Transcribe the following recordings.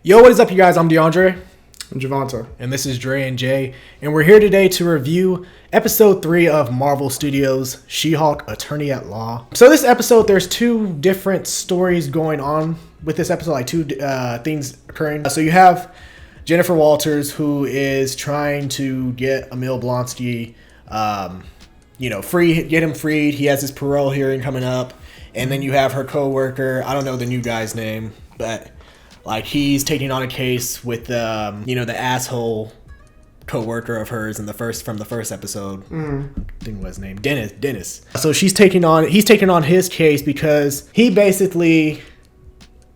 Yo, what is up, you guys? I'm DeAndre. I'm Javonta. And this is Dre and Jay. And we're here today to review episode 3 of Marvel Studios' She-Hulk Attorney at Law. So this episode, there's two different stories going on with this episode, like two things occurring. So you have Jennifer Walters, who is trying to get Emil Blonsky, free, get him freed. He has his parole hearing coming up. And then you have her co-worker, I don't know the new guy's name, but like he's taking on a case with the asshole co-worker of hers from the first episode. I think what his name, Dennis. So he's taking on his case because he basically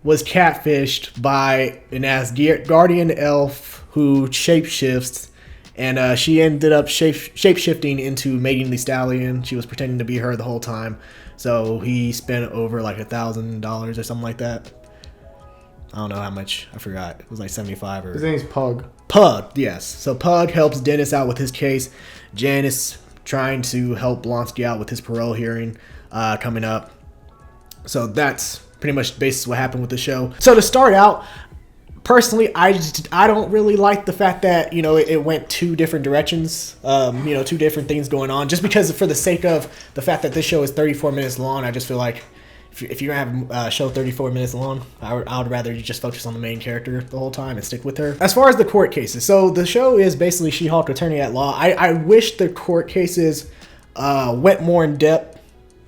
was catfished by an Asgardian elf who shapeshifts, and she ended up shapeshifting into Megan Thee Stallion. She was pretending to be her the whole time. So he spent over like $1,000 or something like that. I don't know how much. I forgot. It was like 75 or... His name's Pug. Pug, yes. So Pug helps Dennis out with his case. Janice trying to help Blonsky out with his parole hearing coming up. So that's pretty much basically what happened with the show. So to start out, personally, I don't really like the fact that, it went two different directions, two different things going on. Just because for the sake of the fact that this show is 34 minutes long, I just feel like if you're going to have a show 34 minutes long, I would rather you just focus on the main character the whole time and stick with her. As far as the court cases, so the show is basically She-Hulk Attorney at Law. I wish the court cases went more in depth.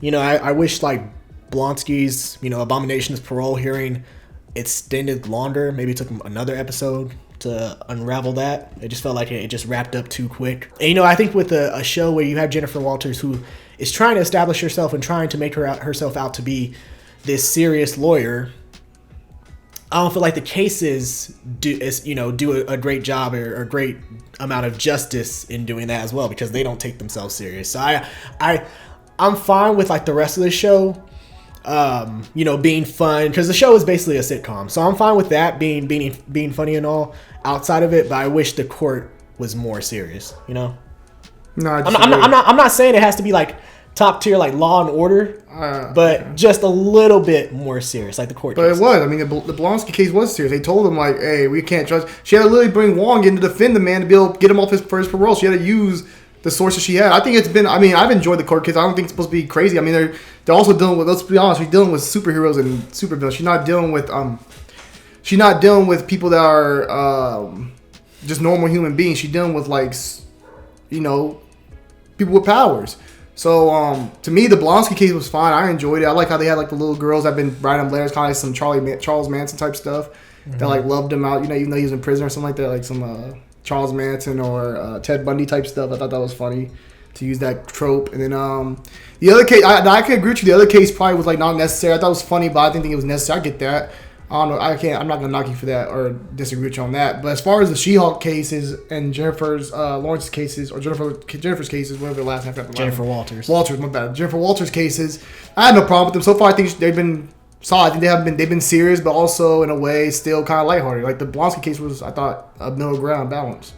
I wish like Blonsky's, Abomination's parole hearing extended longer. Maybe it took another episode to unravel that. It just felt like it just wrapped up too quick. And, I think with a show where you have Jennifer Walters, who is trying to establish herself and trying to make herself out to be this serious lawyer, I don't feel like the cases do a great job or a great amount of justice in doing that as well, because they don't take themselves serious. So I'm fine with like the rest of the show being fun, because the show is basically a sitcom. So I'm fine with that being funny and all outside of it, but I wish the court was more serious, No, I'm not saying it has to be like top tier like Law and Order, but just a little bit more serious, like the court case. But it was. I mean, the Blonsky case was serious. They told him like, "Hey, we can't trust." She had to literally bring Wong in to defend the man to be able to get him off his parole. She had to use the sources she had. I think it's been. I mean, I've enjoyed the court case. I don't think it's supposed to be crazy. I mean, they're also dealing with. Let's be honest. She's dealing with superheroes and supervillains. She's not dealing with people that are just normal human beings. She's dealing with like, people with powers. So to me, the Blonsky case was fine. I enjoyed it. I like how they had like the little girls that have been writing them letters, kind of like some Charles Manson type stuff. That like loved him out. Even though he was in prison or something like that, like some Charles Manson or Ted Bundy type stuff. I thought that was funny to use that trope. And then the other case, I can agree with you. The other case probably was like not necessary. I thought it was funny, but I didn't think it was necessary. I get that. I don't know. I'm not gonna knock you for that or disagree with you on that. But as far as the She-Hulk cases and Jennifer's Lawrence's cases, or Jennifer's cases, whatever the last name. Jennifer Walters. My bad. Jennifer Walters cases, I had no problem with them so far. I think they've been solid. I think they've been serious, but also in a way still kind of lighthearted. Like the Blonsky case was, I thought, a middle ground balance.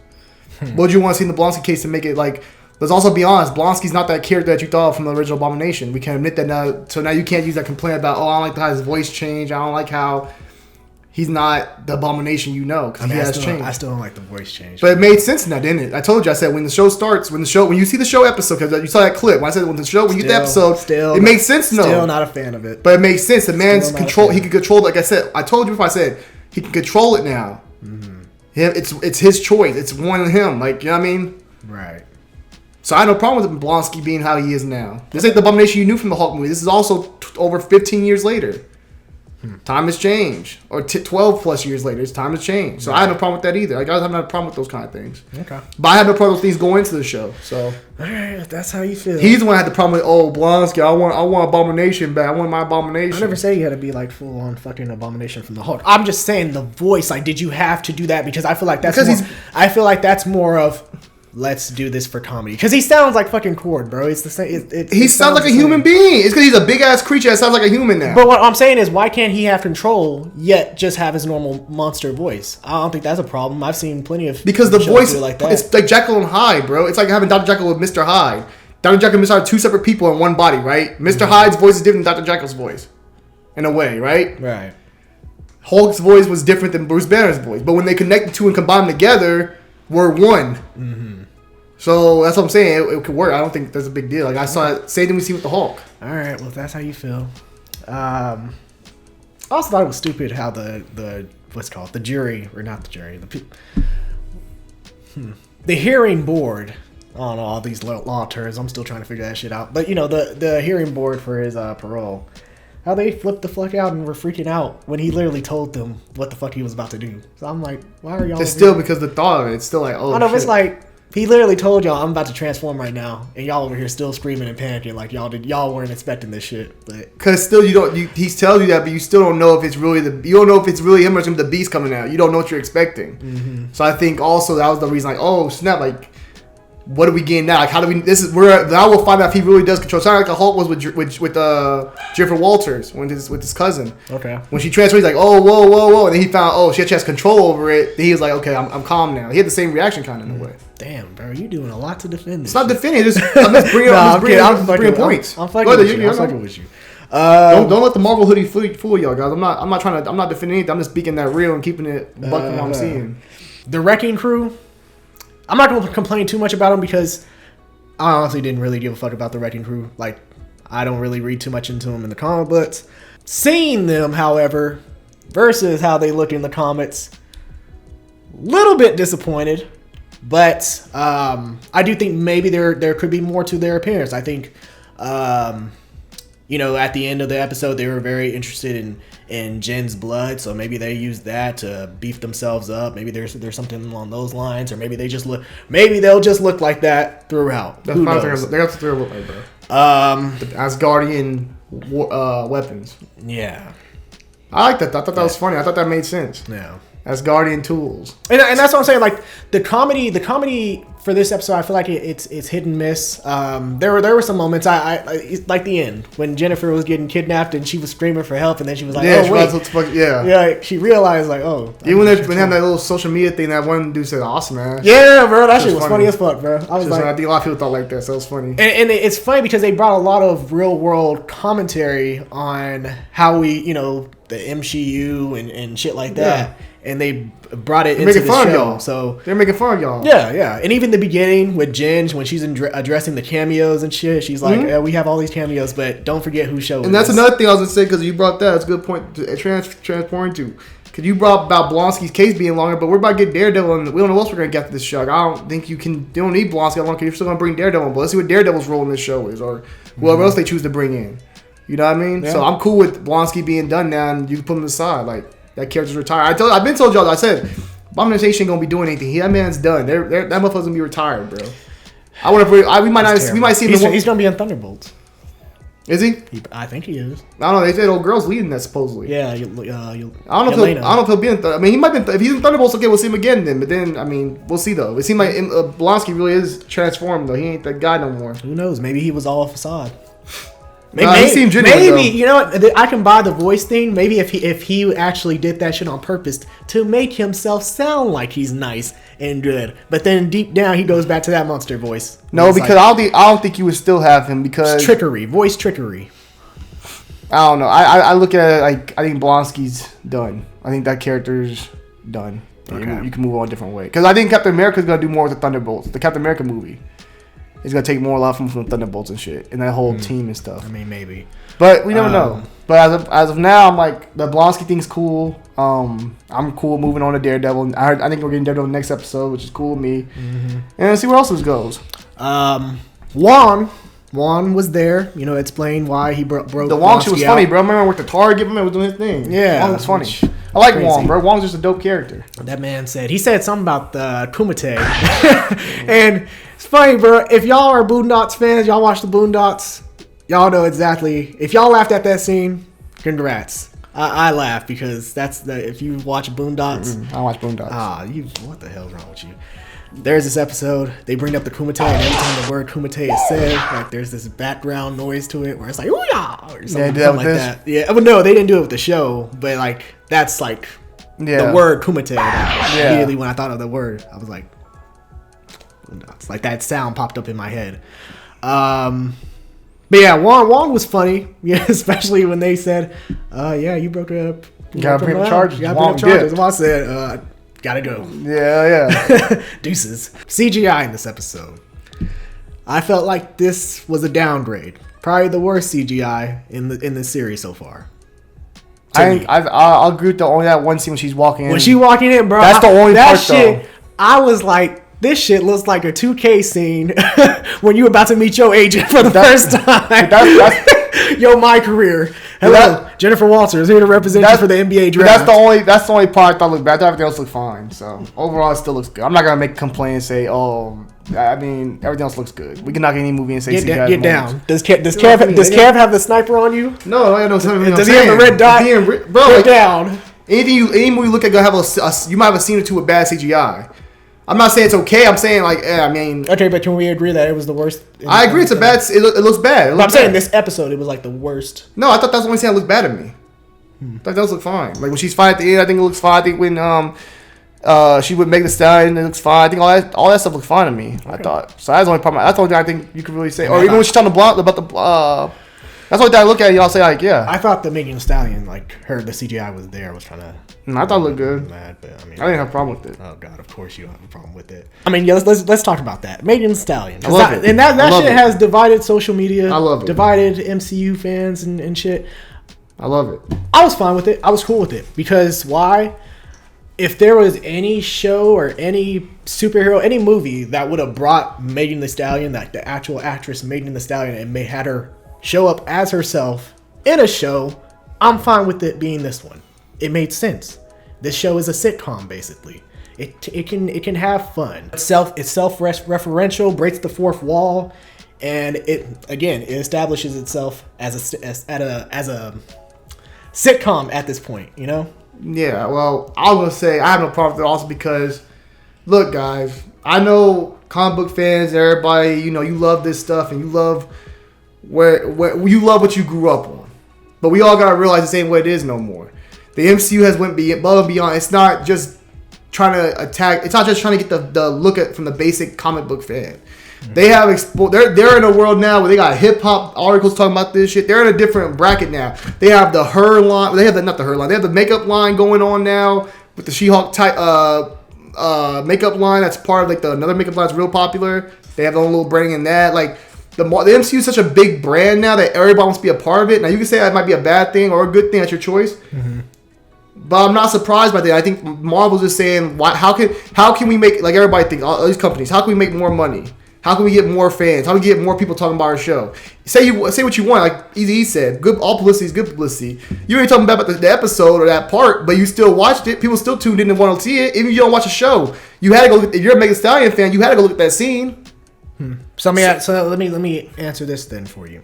What would you want to see in the Blonsky case to make it like? Let's also be honest. Blonsky's not that character that you thought from the original Abomination. We can admit that now. So now you can't use that complaint about, I don't like how his voice changed. I don't like how he's not the Abomination because he has changed. I still don't like the voice change. But it made sense now, didn't it? I told you. I said when the show starts, when you see the show episode, because you saw that clip. When I said when you get the episode, it makes sense. No, still not a fan of it. But it makes sense. The man's control. He can control. Like I said, I told you before. I said he can control it now. Mm-hmm. It's his choice. It's one of him. Like, you know what I mean? Right. So I had no problem with Blonsky being how he is now. This ain't the Abomination you knew from the Hulk movie. This is also over 15 years later. Time has changed. Or 12 plus years later, time has changed. So I had no problem with that either. Like, I have no problem with those kind of things. Okay. But I had no problem with things going into the show. So alright, that's how you feel. He's the one that had the problem with, Blonsky, I want Abomination back. I want my Abomination. I never say you had to be like full on fucking Abomination from the Hulk. I'm just saying the voice. Like, did you have to do that? Because I feel like that's more of, let's do this for comedy. Because he sounds like fucking Cord, bro. It's the same. He sounds like a human being. It's because he's a big ass creature that sounds like a human now. But what I'm saying is, why can't he have control yet just have his normal monster voice? I don't think that's a problem. I've seen plenty of because the voice like that. It's like Jekyll and Hyde, bro. It's like having Dr. Jekyll with Mr. Hyde. Dr. Jekyll and Mr. Hyde are two separate people in one body, right? Mr. Hyde's voice is different than Dr. Jekyll's voice, in a way, right? Right. Hulk's voice was different than Bruce Banner's voice. But when they connect the two and combine them together, we're one. Mm-hmm. So that's what I'm saying. It could work. I don't think that's a big deal. Like I saw it. Same thing we see with the Hulk. All right. Well, if that's how you feel. I also thought it was stupid how the what's it called, the jury, or not the jury, the hearing board on all these law terms. I'm still trying to figure that shit out. But the hearing board for his parole, how they flipped the fuck out and were freaking out when he literally told them what the fuck he was about to do. So I'm like, why are y'all? It's still because the thought of it. It's still like, oh. I know. It's like he literally told y'all I'm about to transform right now, and y'all over here still screaming and panicking like y'all weren't expecting this shit. But because still he tells you that, but you still don't know if it's really you don't know if it's really him or the beast coming out. You don't know what you're expecting. Mm-hmm. So I think also that was the reason, like, oh snap, like. What are we getting now? Like, how do we? Now we'll find out if he really does control. It's not like a Hulk was with Jennifer Walters with his cousin. Okay. When she transferred, he's like, oh, whoa, and then he found, she has control over it. Then he was like, okay, I'm calm now. He had the same reaction kind of in a way. Damn, bro, you doing a lot to defend this. It's not defending. I'm just bringing points. I'm fucking with you. Don't let the Marvel hoodie fool y'all guys. I'm not defending anything. I'm just speaking that real and keeping it buck from what I'm seeing. The Wrecking Crew. I'm not going to complain too much about them because I honestly didn't really give a fuck about the Wrecking Crew. Like, I don't really read too much into them in the comic books. Seeing them, however, versus how they look in the comics, little bit disappointed. But I do think maybe there could be more to their appearance. I think, at the end of the episode, they were very interested in Jen's blood, so maybe they used that to beef themselves up. Maybe there's something along those lines, or maybe they'll just look like that throughout. That's they have to look like that. The Asgardian weapons. Yeah, I like that. I thought that was funny. I thought that made sense. Yeah. Asgardian tools, and that's what I'm saying. Like the comedy for this episode, I feel like it's hit and miss. There were some moments I like the end when Jennifer was getting kidnapped and she was screaming for help, and then she was like, she realized like, oh, even when they had that little social media thing, that one dude said, "Awesome, man." Yeah, bro, that shit was funny as fuck, bro. I was like, I think a lot of people thought like that, so it was funny. And it's funny because they brought a lot of real world commentary on how we, the MCU and shit like that. Yeah. And they brought it into the show. Y'all. So they're making fun of y'all. Yeah. And even the beginning with Jen, when she's addressing the cameos and shit, she's like, we have all these cameos, but don't forget who showed. And that's another thing I was going to say, because you brought that. It's a good point to transporting to. Because you brought about Blonsky's case being longer, but we're about to get Daredevil, and we don't know what else we're going to get to this show. I don't think you don't need Blonsky long, because you're still going to bring Daredevil. But let's see what Daredevil's role in this show is, or whoever else they choose to bring in. You know what I mean? Yeah. So I'm cool with Blonsky being done now, and you can put him aside. Like, that character's retired. I've been told y'all. I said, Abomination ain't gonna be doing anything. That man's done. That motherfucker's gonna be retired, bro. We might see him. He's gonna be on Thunderbolts. Is he? I think he is. I don't know. They said old girl's leading that supposedly. Yeah. I don't know if he'll be in. I mean, he might be. If he's in Thunderbolts, okay, we'll see him again then. But then, I mean, we'll see though. It seems like Blonsky really is transformed though. He ain't that guy no more. Who knows? Maybe he was all a facade. He seemed genuine, maybe you know what? I can buy the voice thing. Maybe if he actually did that shit on purpose to make himself sound like he's nice and good, but then deep down he goes back to that monster voice. No, because I don't think you would still have him because it's trickery, voice trickery. I don't know. I look at it like I think Blonsky's done. I think that character's done. Okay. You can move on a different way because I think Captain America's gonna do more with the Thunderbolts, the Captain America movie. He's gonna take more love from Thunderbolts and shit, and that whole team and stuff. I mean, maybe, but we never know. But as of now, I'm like the Blonsky thing's cool. I'm cool moving on to Daredevil. I think we're getting Daredevil next episode, which is cool with me. Mm-hmm. And see where else this goes. Juan was there. Explain why he broke. The Wong shit was funny, bro. I remember I worked at Target. Man was doing his thing. Yeah, Wong was funny. I like Wong, bro. Wong's just a dope character. That man said something about the Kumite, and it's funny, bro. If y'all are Boondocks fans, y'all watch the Boondocks, y'all know exactly. If y'all laughed at that scene, congrats. I laugh because if you watch Boondocks, I watch Boondocks. What the hell's wrong with you? There's this episode, they bring up the Kumite, and every time the word Kumite is said, like there's this background noise to it where it's like ooh-yah! Or something like that. Yeah, but no, they didn't do it with the show, but like that's like the word Kumite. Immediately when I thought of the word, I was like, it's like that sound popped up in my head. But yeah, Wong was funny, yeah, especially when they said, "Yeah, you broke up You gotta pay the charges. You gotta pay the charges. Well, I said, gotta go. Yeah. Deuces. CGI in this episode. I felt like this was a downgrade. Probably the worst CGI in the series so far. I'll agree with only that one scene when she's walking in. When she walking in, bro. That's the only part, shit, though. I was like, this shit looks like a 2K scene when you about to meet your agent for the first time. Yo, my career. Hello, Jennifer Walters here to represent you for the NBA draft. That's the only part I thought looked bad. Everything else looked fine. So overall, it still looks good. I'm not gonna make a complaint and say, oh, I mean, everything else looks good. We can knock any movie and say get down. Does Kev have the sniper on you? No, I know something. Does he have the red dot? Bro, get down. Any movie you look at gonna have you might have a scene or two with bad CGI. I'm not saying it's okay. I'm saying I mean. Okay, but can we agree that it was the worst? I agree. It's a bad. It looks bad. I'm saying this episode, it was like the worst. No, I thought that's the only thing that looked bad to me. I thought that look fine. Like when she's fine at the end, I think it looks fine. I think when she would make the stallion, it looks fine. I think all that stuff looks fine to me. Okay. I thought. So that's the only problem. That's the only thing I think you could really say. Or even when she's telling the blonde about the. That's the only thing I look at. Y'all say like, yeah. I thought the Megan Thee Stallion, like the CGI was there. I was trying to. I thought it looked good. Mad, but I didn't have a problem with it. Oh God, of course you don't have a problem with it. I mean, yeah, let's talk about that. Megan Thee Stallion. I love it. And that shit has divided social media. I love it. Divided MCU fans and shit. I love it. I was fine with it. I was cool with it because why? If there was any show or any superhero, any movie that would have brought Megan Thee Stallion, like the actual actress Megan Thee Stallion, and had her show up as herself in a show, I'm fine with it being this one. It made sense. This show is a sitcom, basically. It can have fun. It's self-referential, breaks the fourth wall, and it establishes itself as a sitcom at this point. You know? Yeah. Well, I was gonna say I have no problem with it also because, look, guys, I know comic book fans, everybody, you love this stuff and you love where you love what you grew up on, but we all gotta realize this ain't what it is no more. The MCU has went above and beyond. It's not just trying to attack. It's not just trying to get the look at from the basic comic book fan. Mm-hmm. They have they're in a world now where they got hip hop articles talking about this shit. They're in a different bracket now. They have the her line. They have not the her line. They have the makeup line going on now with the She-Hulk type makeup line. That's part of like another makeup line that's real popular. They have their own little branding in that. Like the MCU is such a big brand now that everybody wants to be a part of it. Now you can say that might be a bad thing or a good thing. That's your choice. Mm-hmm. But I'm not surprised by that. I think Marvel's just saying, how can we make, like everybody thinks, all these companies, how can we make more money? How can we get more fans? How can we get more people talking about our show? Say what you want, like Eazy said. Good, all publicity is good publicity. You ain't talking about the episode or that part, but you still watched it. People still tuned in and want to see it. Even if you don't watch a show, you had to go. If you're a Megan Thee Stallion fan, you had to go look at that scene. So let me answer this then for you.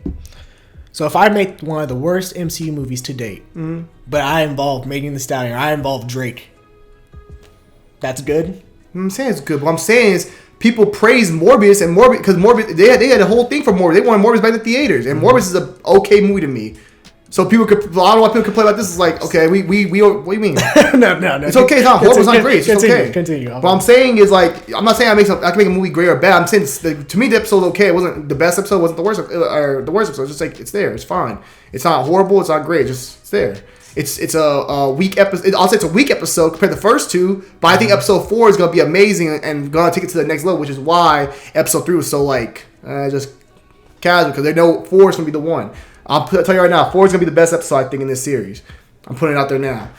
So if I make one of the worst MCU movies to date, but I involve Megan Thee Stallion, or I involve Drake, that's good? I'm saying it's good. What I'm saying is people praise Morbius because Morbius they had a whole thing for Morbius. They wanted Morbius back in the theaters, and Morbius is an okay movie to me. So I don't know why people complain about this. It's like, okay, we what do you mean? no. It's okay. It's not horrible. It's not great. It's okay. Continue. What I'm saying is like, I'm not saying I can make a movie great or bad. I'm saying to me the episode's okay. It wasn't the best episode. It wasn't the worst or the worst episode. It's just like it's there. It's fine. It's not horrible. It's not great. It's there. It's a weak episode. I'll say it's a weak episode compared to the first two. But I think episode 4 is gonna be amazing and gonna take it to the next level, which is why episode 3 was so like just casual because they know 4 is gonna be the one. I'll tell you right now, 4 is gonna be the best episode I think in this series. I'm putting it out there now.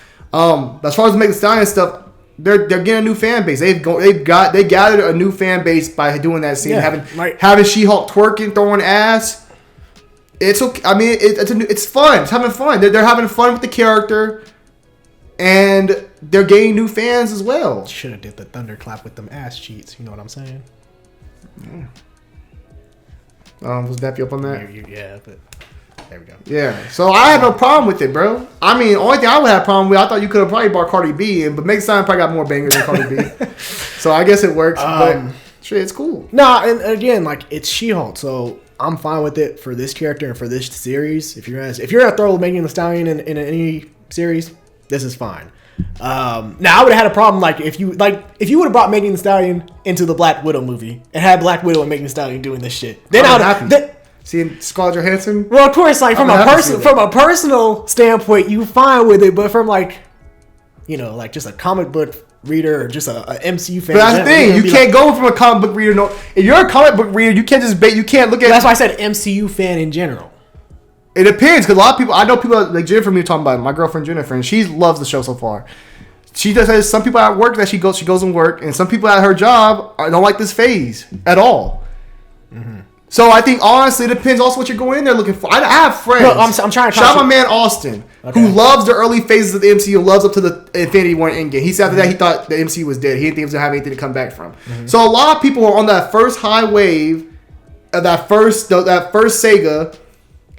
As far as the Megan Thee Stallion stuff, they're getting a new fan base. They gathered a new fan base by doing that scene, having She-Hulk twerking, throwing ass. It's okay. I mean, it's fun. It's having fun. They're having fun with the character, and they're gaining new fans as well. Should have did the thunderclap with them ass cheats. You know what I'm saying? Yeah. Was Dappy up on that? Yeah, but. There we go. Yeah, so I have no problem with it, bro. I mean, the only thing I would have a problem with, I thought you could have probably brought Cardi B in, but Megan Thee Stallion probably got more bangers than Cardi B. So I guess it works, but shit, it's cool. Nah, and again, like, it's She-Hulk, so I'm fine with it for this character and for this series. If you're gonna throw Megan Thee Stallion in any series, this is fine. Now I would have had a problem if you would have brought Megan Thee Stallion into the Black Widow movie and had Black Widow and Megan Thee Stallion doing this shit. Then I would have. Seeing Scarlett Johansson. Well, of course, like from a personal standpoint, you fine with it, but from like, you know, like just a comic book reader or just a MCU fan. But that's the thing, you can't go from a comic book reader. No, if you're a comic book reader, you can't just you can't look at. That's why I said MCU fan in general. It depends, because a lot of people, I know people like Jennifer. Me talking about my girlfriend Jennifer, and she loves the show so far. She just has some people at work that she goes and work, and some people at her job don't like this phase at all. Mm-hmm. So I think honestly, it depends also what you're going in there looking for. I have friends. No, I'm trying to shout out my man Austin, who loves the early phases of the MCU, loves up to the Infinity War Endgame. He said after that he thought the MCU was dead. He didn't think it was gonna have anything to come back from. Mm-hmm. So a lot of people were on that first high wave of that first Sega.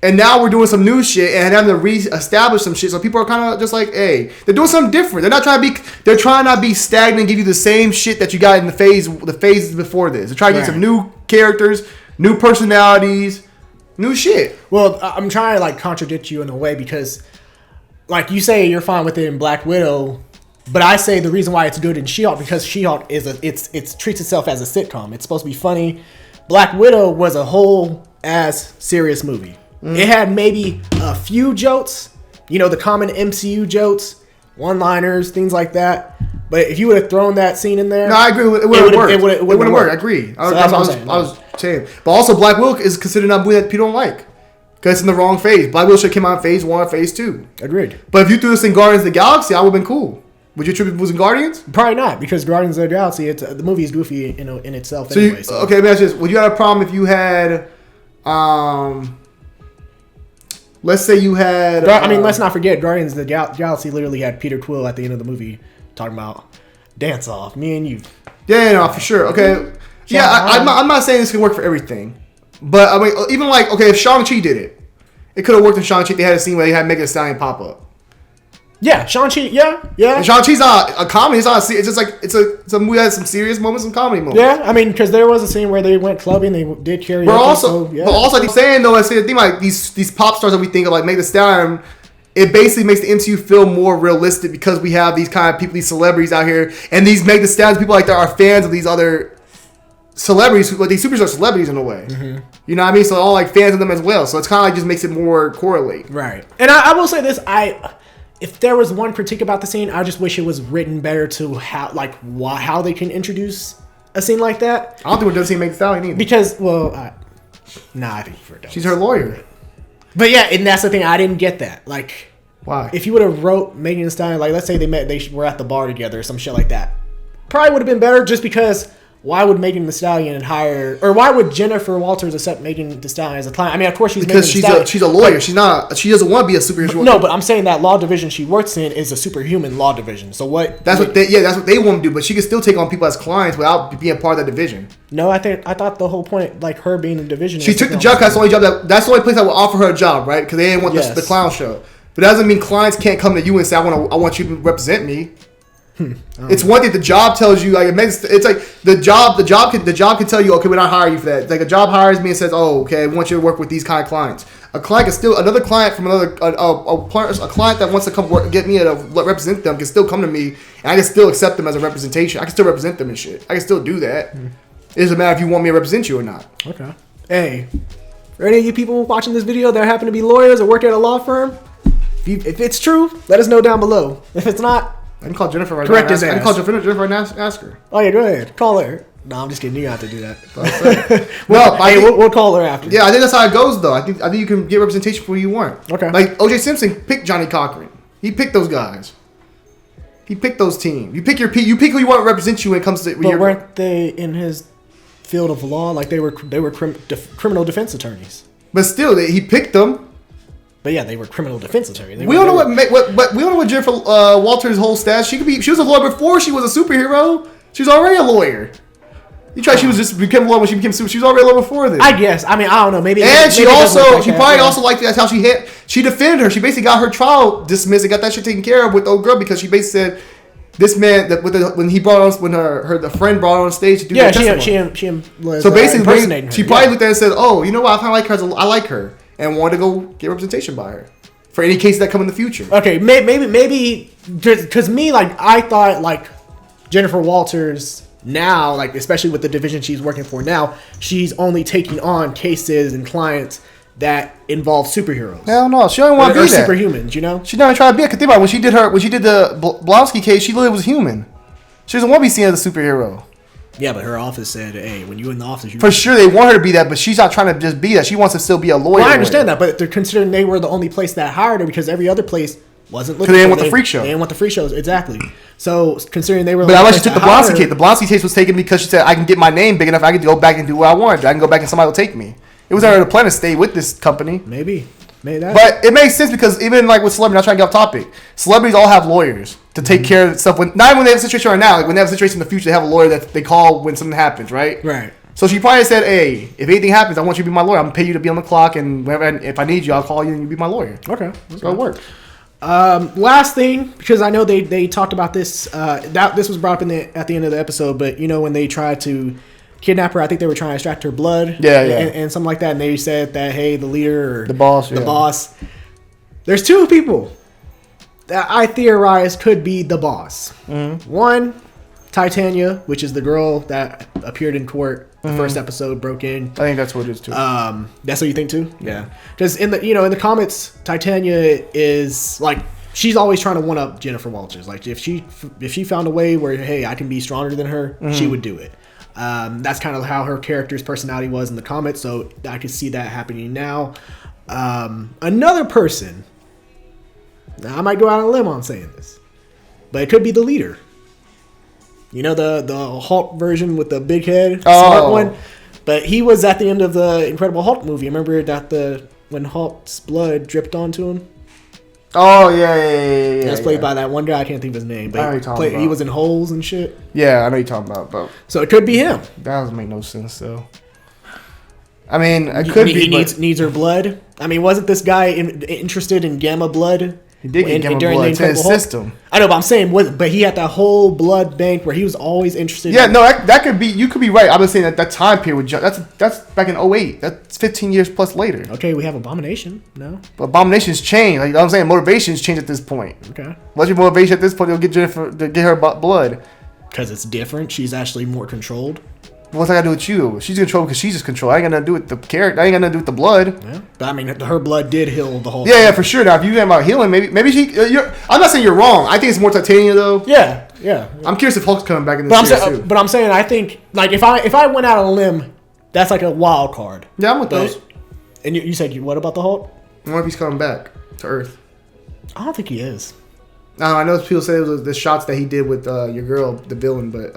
And now we're doing some new shit and having to re-establish some shit. So people are kind of just like, hey, they're doing something different. They're not trying to be. They're trying not to be stagnant and give you the same shit that you got in the phases before this. They're trying to get some new characters, new personalities, new shit. Well, I'm trying to like contradict you in a way because, like you say, you're fine with it in Black Widow, but I say the reason why it's good in She-Hulk because She-Hulk is it treats itself as a sitcom. It's supposed to be funny. Black Widow was a whole ass serious movie. It had maybe a few jokes, you know, the common MCU jokes, one-liners, things like that. But if you would have thrown that scene in there, no, I agree. It would have worked. It would have worked. I agree. I was saying, but also Black Widow is considered not a movie that people don't like because it's in the wrong phase. Black Widow should have came out in phase 1, phase 2. Agreed. But if you threw this in Guardians of the Galaxy, I would have been cool. Would you attribute it was in Guardians? Probably not, because Guardians of the Galaxy, the movie is goofy in itself. So anyway. Okay, let me ask you this: would you have a problem if you had, let's say you had... let's not forget, Guardians of the Galaxy literally had Peter Quill at the end of the movie talking about dance off, me and you. Yeah, no, for sure. Okay. Yeah, I'm not saying this can work for everything. But, I mean, even like, okay, if Shang-Chi did it, it could have worked in Shang-Chi. They had a scene where they had Megan Thee Stallion pop up. Yeah, Shang-Chi, yeah. And Shang-Chi's not a comedy. It's not it's just like, it's a movie that has some serious moments, some comedy moments. Yeah, I mean, because there was a scene where they went clubbing, they did karaoke. But also, I keep saying, though, I say the thing like these pop stars that we think of, like Megan Thee Stallion, it basically makes the MCU feel more realistic because we have these kind of people, these celebrities out here, and these Megan Thee Stallion people like that are fans of these other celebrities, like these superstar celebrities in a way. Mm-hmm. You know what I mean? So all like fans of them as well. So it's kind of like just makes it more correlate. Right. And I will say this, if there was one critique about the scene, I just wish it was written better to how they can introduce a scene like that. I don't think it does seem Megan Thee Stallion either. Because, I think for it. She's her lawyer. But yeah, and that's the thing, I didn't get that. Like, why? If you would have wrote Megan Thee Stallion, like let's say they were at the bar together or some shit like that, probably would have been better just because why would Megan Thee Stallion why would Jennifer Walters accept Megan Thee Stallion as a client? I mean, of course she's she's a lawyer. She's not. She doesn't want to be a superhero. No, but I'm saying that law division she works in is a superhuman law division. So what? That's what they want to do. But she can still take on people as clients without being part of that division. No, I thought the whole point, like her being in the division. She took the job. That's the only job that's the only place that will offer her a job, right? Because they didn't want the clown show. But that doesn't mean clients can't come to you and say, I want you to represent me. It's one thing the job tells you, like it's like the job can tell you, okay, we're not hiring you for that. Like a job hires me and says, oh, okay, we want you to work with these kind of clients. A client can still, another client from another a client that wants to come get me to represent them can still come to me and I can still accept them as a representation. I can still represent them and shit. I can still do that. It doesn't matter if you want me to represent you or not. Okay. Hey, for any of you people watching this video that happen to be lawyers or work at a law firm, if it's true, let us know down below. If it's not, I can call Jennifer right now. Correct his ass. I can call Jennifer right now and ask her. Oh, yeah, go ahead. Call her. No, I'm just kidding. You have to do that. We'll call her after. Yeah, I think that's how it goes, though. I think you can get representation for who you want. Okay. Like, O.J. Simpson picked Johnny Cochran. He picked those guys. He picked those teams. You pick who you want to represent you when it comes to... But weren't they in his field of law? Like, they were criminal defense attorneys. But still, he picked them. But yeah, they were criminal defense attorneys. We don't know what Jennifer Walters' whole stats. She was a lawyer before she was a superhero. She's already a lawyer. You try. She was just became a lawyer when she became super. She was already a lawyer before this. I guess. I mean, I don't know. Maybe. And she probably also liked that's how she hit. She defended her. She basically got her trial dismissed and got that shit taken care of with the old girl because she basically said this man when he brought on the friend brought her on stage to do that testimony. She was so basically she probably looked at it and said, oh, you know what? I kind of like her. I like her. And wanted to go get representation by her for any cases that come in the future. Okay, maybe because me, like, I thought like Jennifer Walters now, like especially with the division she's working for now, she's only taking on cases and clients that involve superheroes. Hell no, she don't want to be that. Superhumans, you know. She's not even trying to be. Cause think about it, when she did the Blonsky case, she literally was human. She doesn't want to be seen as a superhero. Yeah, but her office said, "Hey, when you're in the office, for sure they want her to be that, but she's not trying to just be that. She wants to still be a lawyer. Well, I understand that, but they're considering they were the only place that hired her because every other place wasn't looking. Because they didn't want the freak show. They didn't want the freak shows, exactly. So considering they were, but I like she took the Blonsky case. The Blonsky case was taken because she said, "I can get my name big enough. I can go back and do what I want. I can go back and somebody will take me." It was her plan to stay with this company. Maybe that. But it makes sense because even like with celebrities, not trying to get off topic, celebrities all have lawyers to take care of stuff. Not even when they have a situation right now, like when they have a situation in the future, they have a lawyer that they call when something happens, right? Right. So she probably said, "Hey, if anything happens, I want you to be my lawyer. I'm gonna pay you to be on the clock, and whenever, and if I need you, I'll call you and you be my lawyer." Okay. So it worked. Last thing, because I know they talked about this. This was brought up at the end of the episode, but you know when they tried to kidnap her, I think they were trying to extract her blood, and something like that. And they said that, hey, the leader, or the boss. There's two people that I theorize could be the boss. Mm-hmm. One, Titania, which is the girl that appeared in court the first episode, broke in. I think that's what it is too. That's what you think too? Yeah. Because in the comics, Titania is like, she's always trying to one up Jennifer Walters. Like if she found a way where, hey, I can be stronger than her, she would do it. That's kind of how her character's personality was in the comics, so I could see that happening now. Another person, now I might go out on a limb on saying this, but it could be the leader. You know, the Hulk version with the big head, smart one? But he was at the end of the Incredible Hulk movie. Remember that when Hulk's blood dripped onto him? Oh, yeah. That's played by that one guy. I can't think of his name. But he was in holes and shit. Yeah, I know you're talking about. But so it could be him. That doesn't make no sense, though. I mean, it could be. He needs her blood. I mean, wasn't this guy interested in gamma blood? He did get gamma blood. It's in his system. I know, but I'm saying, but he had that whole blood bank where he was always interested. Yeah, no, that could be. You could be right. I was saying that time period. That's back in 2008. That's 15 years plus later. Okay, we have Abomination now. But Abomination's changed. Like I'm saying, motivations change at this point. Okay. What's your motivation at this point? You'll get Jennifer to get her blood. Because it's different. She's actually more controlled. What's that got to do with you? She's controlled because she's just controlled. I ain't got nothing to do with the character. I ain't got nothing to do with the blood. Yeah. But I mean, her blood did heal the whole thing. Yeah, for sure. Now, if you're talking about healing, maybe she... I'm not saying you're wrong. I think it's more Titania, though. Yeah. I'm curious if Hulk's coming back in the series, too. But I'm saying, I think, like, if I went out on a limb, that's like a wild card. Yeah, I'm with those. And you said, what about the Hulk? I wonder if he's coming back to Earth. I don't think he is. I know people say it was the shots that he did with your girl, the villain, but...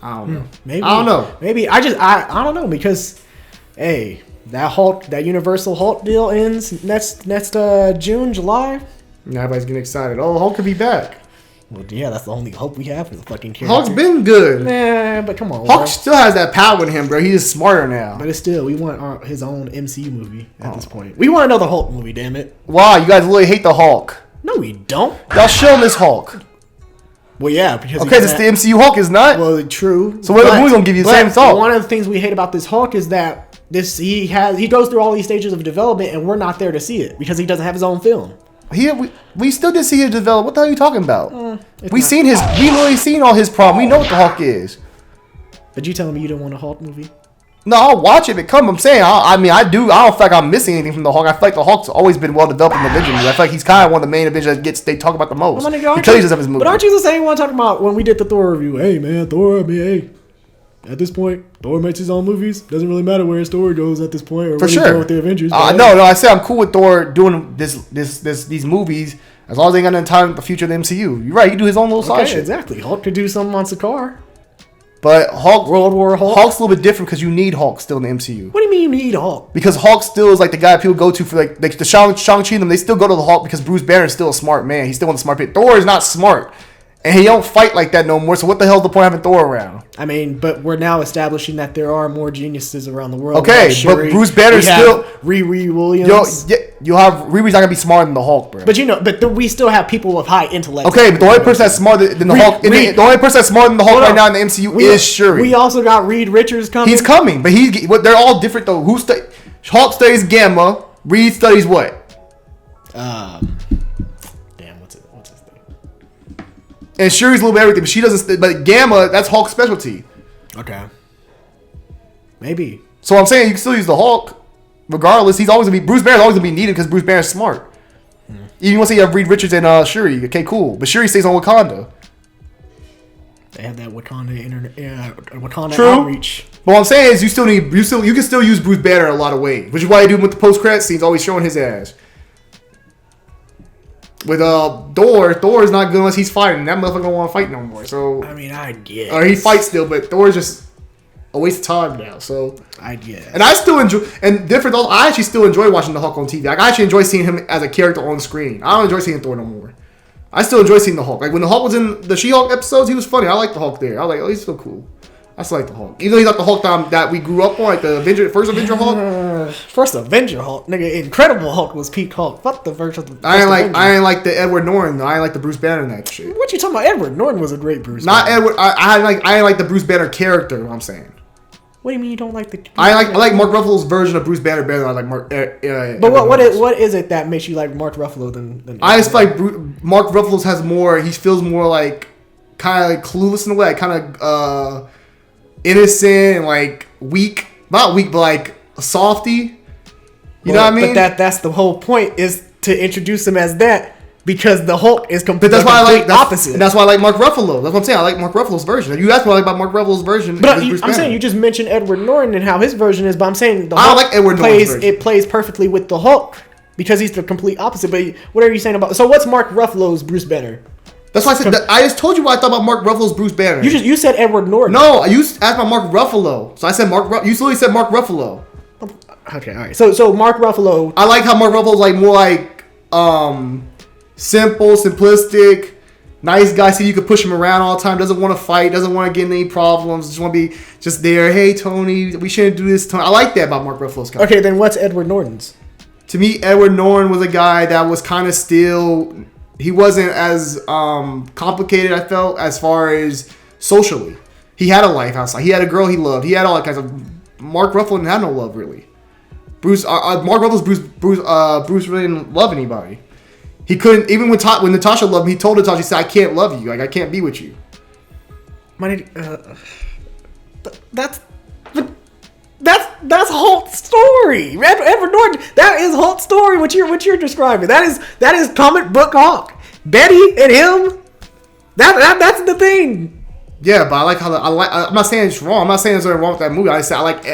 I don't know. Maybe I don't know. Maybe I don't know because, hey, that Universal Hulk deal ends next June, July. Now everybody's getting excited. Oh, Hulk could be back. Well, yeah, that's the only hope we have for the fucking character. Hulk's been good. Nah, but come on. Hulk still has that power in him, bro. He's just smarter now. But it's still, we want his own MCU movie at this point. We want another Hulk movie, damn it. Wow, you guys really hate the Hulk. No, we don't. Y'all show him this Hulk. Well, yeah, because it's the MCU Hulk, is not. Well, true. So what the movie gonna give you the same thought? One of the things we hate about this Hulk is that he goes through all these stages of development, and we're not there to see it because he doesn't have his own film. We still did see him develop. What the hell are you talking about? We literally seen all his problem. We know what the Hulk is. But you telling me you don't want a Hulk movie? No, I'll watch it. But I'm saying, I do. I don't feel like I'm missing anything from the Hulk. I feel like the Hulk's always been well developed in the Avengers. I feel like he's kind of one of the main Avengers that they talk about the most. Because he doesn't have his movie. But aren't you the same one talking about when we did the Thor review? Hey man, Thor. I mean, hey. At this point, Thor makes his own movies. Doesn't really matter where his story goes at this point, or for sure. He's going with the Avengers. No. I said I'm cool with Thor doing these movies as long as they ain't got no time in the future of the MCU. You're right. He do his own little side shit. Exactly. Hulk could do something on Sakaar. But World War Hulk. Hulk's a little bit different because you need Hulk still in the MCU. What do you mean you need Hulk? Because Hulk still is like the guy people go to for like the Shang-Chi them. They still go to the Hulk because Bruce Banner is still a smart man. He's still one of the smart people. Thor is not smart. And he don't fight like that no more. So what the hell is the point of having Thor around? I mean, but we're now establishing that there are more geniuses around the world. Okay, but Bruce Banner still Riri Williams. You'll have Riri's not gonna be smarter than the Hulk, bro. But we still have people with high intellect. Okay, but the only person that's smarter than the Hulk, the only person that's smarter than the Hulk right now in the MCU is Shuri. We also got Reed Richards coming. He's coming, but they're all different though. Hulk studies gamma. Reed studies what? And Shuri's a little bit everything, but she doesn't. But Gamma, that's Hulk's specialty. Okay. Maybe. So I'm saying you can still use the Hulk, regardless. He's always gonna be Bruce Banner's always gonna be needed because Bruce Banner's smart. Even once you have Reed Richards and Shuri, okay, cool. But Shuri stays on Wakanda. They have that Wakanda True. outreach. But what I'm saying is you can still use Bruce Banner in a lot of ways, which is why I do with the post-credit scenes, always showing his ass. With Thor is not good unless he's fighting. That motherfucker don't want to fight no more. So I mean, I guess. Or he fights still, but Thor's just a waste of time now. So I guess. And I still enjoy, and different though, I actually still enjoy watching the Hulk on TV. Like, I actually enjoy seeing him as a character on screen. I don't enjoy seeing Thor no more. I still enjoy seeing the Hulk. Like when the Hulk was in the She-Hulk episodes, he was funny. I like the Hulk there. I was like, oh, he's so cool. I still like the Hulk. Even though he's not the Hulk that we grew up on, like the first Avenger Hulk. First Avenger Hulk, nigga. Incredible Hulk was peak Hulk. Fuck the first. I ain't like the Edward Norton though. I ain't like the Bruce Banner and that shit. What you talking about? Edward Norton was a great Bruce. Not Banner. Edward. I ain't like the Bruce Banner character. What I'm saying. What do you mean you don't like the? I like Mark Ruffalo's version of Bruce Banner better than I like Mark. But what is it that makes you like Mark Ruffalo than I just like Mark Ruffalo's has more. He feels more like kind of like clueless in a way. Kind of innocent and like weak. Not weak, but like a softy. You know what I mean? But that's the whole point, is to introduce him as that. Because the Hulk is completely opposite. And that's why I like Mark Ruffalo. That's what I'm saying. I like Mark Ruffalo's version. You asked me what I like about Mark Ruffalo's version. But I'm saying you just mentioned Edward Norton and how his version is. But I'm saying the Hulk like Edward Norton's version. It plays perfectly with the Hulk because he's the complete opposite. But what are you saying about? So what's Mark Ruffalo's Bruce Banner? That's why I said. I just told you what I thought about Mark Ruffalo's Bruce Banner. You said Edward Norton. No, you asked about Mark Ruffalo. So I said You literally said Mark Ruffalo. Okay, all right. So Mark Ruffalo. I like how Mark Ruffalo's like more like simple, simplistic, nice guy. See, you could push him around all the time. Doesn't want to fight. Doesn't want to get in any problems. Just want to be just there. Hey, Tony, we shouldn't do this. Tony. I like that about Mark Ruffalo's character. Okay, then what's Edward Norton's? To me, Edward Norton was a guy that was kind of still. He wasn't as complicated, I felt, as far as socially. He had a life outside. He had a girl he loved. He had all that kinds of. Mark Ruffalo didn't have no love really. Mark Ruffalo's Bruce really didn't love anybody. He couldn't, even when Natasha loved him, he told Natasha, he said, I can't love you. Like, I can't be with you. That's Hulk's story. Edward Norton, that is Hulk's story, what you're describing. That is comic book Hulk. Betty and him, that's the thing. Yeah, but I like how, I'm not saying it's wrong. I'm not saying there's anything wrong with that movie. I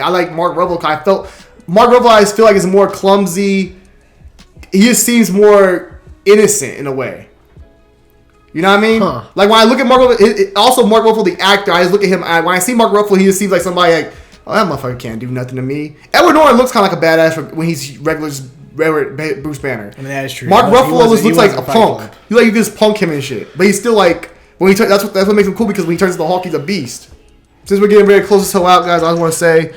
like Mark Ruffalo. Mark Ruffalo, I just feel like is more clumsy. He just seems more innocent in a way. You know what I mean? Huh. Like when I look at Mark Ruffalo, also Mark Ruffalo the actor, I just look at him, when I see Mark Ruffalo, he just seems like somebody like, oh, that motherfucker can't do nothing to me. Edward Norton looks kind of like a badass when he's regular Bruce Banner. I mean, that is true. Mark Ruffalo looks like a punk. You can just punk him and shit. But he's still like, when he that's what makes him cool, because when he turns into Hulk, he's a beast. Since we're getting very close to sell out, guys, I just want to say,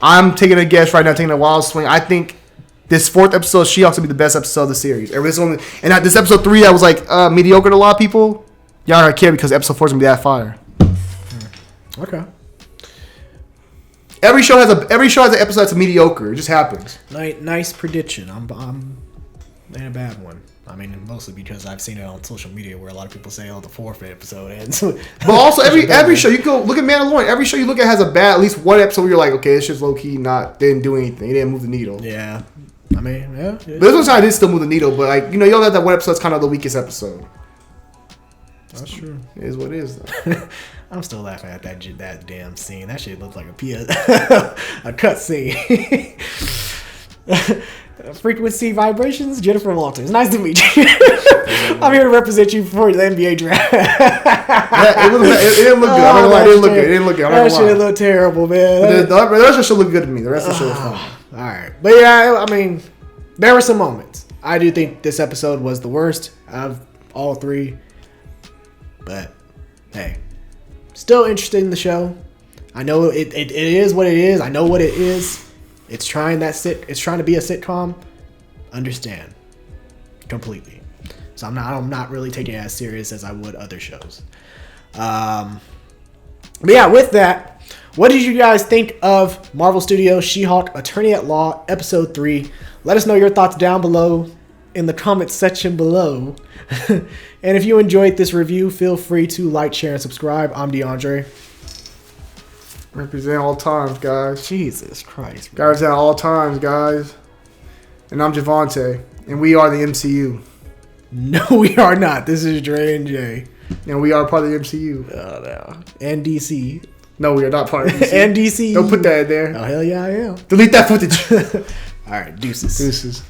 I'm taking a guess right now, taking a wild swing. I think this fourth episode, She-Hulk's gonna be the best episode of the series. And this episode 3 that was like mediocre to a lot of people, y'all aren't gonna care because episode 4 is gonna be that fire. Okay. Every show has an episode that's mediocre. It just happens. Nice prediction. I'm ain't a bad one. I mean, mostly because I've seen it on social media where a lot of people say, "Oh, the 4th episode ends." But also, every show you go look at Mandalorian. Every show you look at has at least one episode where you're like, "Okay, it's just low key, didn't do anything. It didn't move the needle." Yeah, I mean, yeah. But this one did still move the needle. But like, you don't have that one episode that's kind of the weakest episode. That's true. It is what it is, though. I'm still laughing at that damn scene. That shit looks like a cut scene. Frequency vibrations, Jennifer Walters. Nice to meet you. I'm here to represent you for the NBA draft. Yeah, it didn't look good. I don't know why it didn't look good. That shit looked terrible, man. The rest of the show looked good to me. The rest of the show was fun. All right. But yeah, I mean, there were some moments. I do think this episode was the worst of all 3. But, hey, still interested in the show. I know it is what it is. I know what it is. It's trying to be a sitcom. Understand. Completely. So I'm not really taking it as serious as I would other shows. But yeah, with that, what did you guys think of Marvel Studios' She-Hulk Attorney at Law Episode 3? Let us know your thoughts down below. in the comment section below. And if you enjoyed this review, feel free to like, share, and subscribe. I'm DeAndre. Represent all times, guys. Jesus Christ, bro. Guys at all times, guys. And I'm Javante, and we are the MCU. No, we are not. This is Dre and Jay. And we are part of the MCU. Oh, no. And DC. No, we are not part of DC. And DC. Don't put that in there. Oh, hell yeah, I am. Delete that footage. All right, deuces. Deuces.